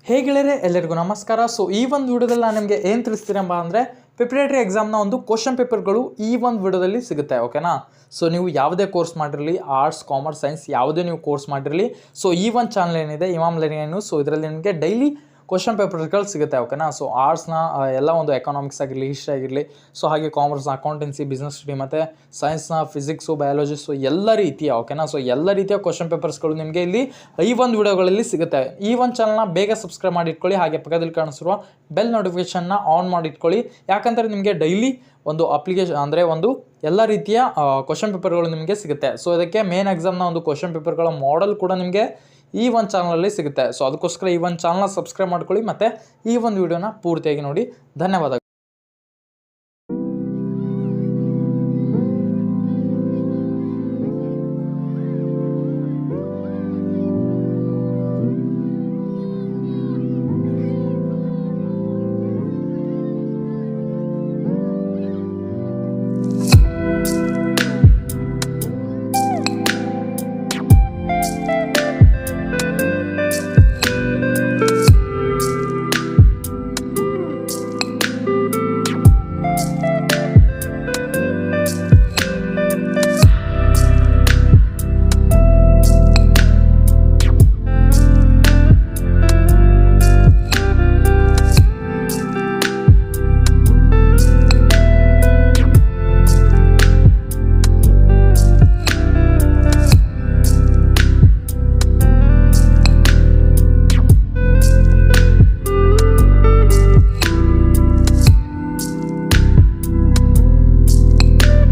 ಹೇಗೆಳರೆ ಎಲ್ಲರಿಗೂ ನಮಸ್ಕಾರ. ಸೊ ಈ ಒಂದು ವಿಡಿಯೋದಲ್ಲಿ ನಾನು ನಿಮಗೆ ಏನು ತಿಳಿಸ್ತೀನಪ್ಪ ಅಂದರೆ ಪ್ರಿಪರೇಟರಿ ಎಕ್ಸಾಮ್ನ ಒಂದು ಕ್ವಶನ್ ಪೇಪರ್ಗಳು ಈ ಒಂದು ವಿಡಿಯೋದಲ್ಲಿ ಸಿಗುತ್ತೆ. ಓಕೆನಾ. ಸೊ ನೀವು ಯಾವುದೇ ಕೋರ್ಸ್ ಮಾಡಿರಲಿ, ಆರ್ಟ್ಸ್, ಕಾಮರ್ಸ್, ಸೈನ್ಸ್ ಯಾವುದೇ ನೀವು ಕೋರ್ಸ್ ಮಾಡಿರಲಿ, ಸೊ ಈ ಒಂದು ಚಾನಲ್ ಏನಿದೆ ಇಮಾಮ್ ಲರ್ನಿಂಗ್, ಸೊ ಇದರಲ್ಲಿ ನಿಮಗೆ ಡೈಲಿ ಕ್ವಶನ್ ಪೇಪರ್ಗಳು ಸಿಗುತ್ತೆ. ಓಕೆನಾ. ಸೊ ಆರ್ಟ್ಸ್ನ ಎಲ್ಲ ಒಂದು ಎಕನಾಮಿಕ್ಸ್ ಆಗಿರಲಿ, ಹಿಸ್ಟ್ರಿ ಆಗಿರಲಿ, ಸೊ ಹಾಗೆ ಕಾಮರ್ಸ್ನ ಅಕೌಂಟೆನ್ಸಿ, ಬಿಸ್ನೆಸ್ ಸ್ಟಡಿ, ಮತ್ತು ಸೈನ್ಸ್ನ ಫಿಸಿಕ್ಸು, ಬಯಾಲಜಿ, ಸೊ ಎಲ್ಲ ರೀತಿಯ ಓಕೆನಾ. ಸೊ ಎಲ್ಲ ರೀತಿಯ ಕ್ವಶನ್ ಪೇಪರ್ಸ್ಗಳು ನಿಮಗೆ ಇಲ್ಲಿ ಈ ಒಂದು ವಿಡಿಯೋಗಳಲ್ಲಿ ಸಿಗುತ್ತೆ. ಈ ಒಂದು ಚಾನಲ್ನ ಬೇಗ ಸಬ್ಸ್ಕ್ರೈಬ್ ಮಾಡಿ ಇಟ್ಕೊಳ್ಳಿ, ಹಾಗೆ ಪಕ್ಕದಲ್ಲಿ ಕಾಣಿಸಿರುವ ಬೆಲ್ ನೋಟಿಫಿಕೇಷನ್ನ ಆನ್ ಮಾಡಿ ಇಟ್ಕೊಳ್ಳಿ. ಯಾಕಂದರೆ ನಿಮಗೆ ಡೈಲಿ ಒಂದು ಅಪ್ಲಿಕೇಶನ್ ಅಂದರೆ ಒಂದು ಎಲ್ಲ ರೀತಿಯ ಕ್ವಶನ್ ಪೇಪರ್ಗಳು ನಿಮಗೆ ಸಿಗುತ್ತೆ. ಸೊ ಇದಕ್ಕೆ ಮೇನ್ ಎಕ್ಸಾಮ್ನ ಒಂದು ಕ್ವಶನ್ ಪೇಪರ್ಗಳ ಮಾಡೆಲ್ ಕೂಡ ನಿಮಗೆ ಈ ಒಂದು ಚಾನಲಲ್ಲಿ ಸಿಗುತ್ತೆ. ಸೊ ಅದಕ್ಕೋಸ್ಕರ ಈ ಒಂದು ಚಾನಲ್ನ ಸಬ್ಸ್ಕ್ರೈಬ್ ಮಾಡ್ಕೊಳ್ಳಿ ಮತ್ತು ಈ ಒಂದು ವಿಡಿಯೋನ ಪೂರ್ತಿಯಾಗಿ ನೋಡಿ. ಧನ್ಯವಾದಗಳು.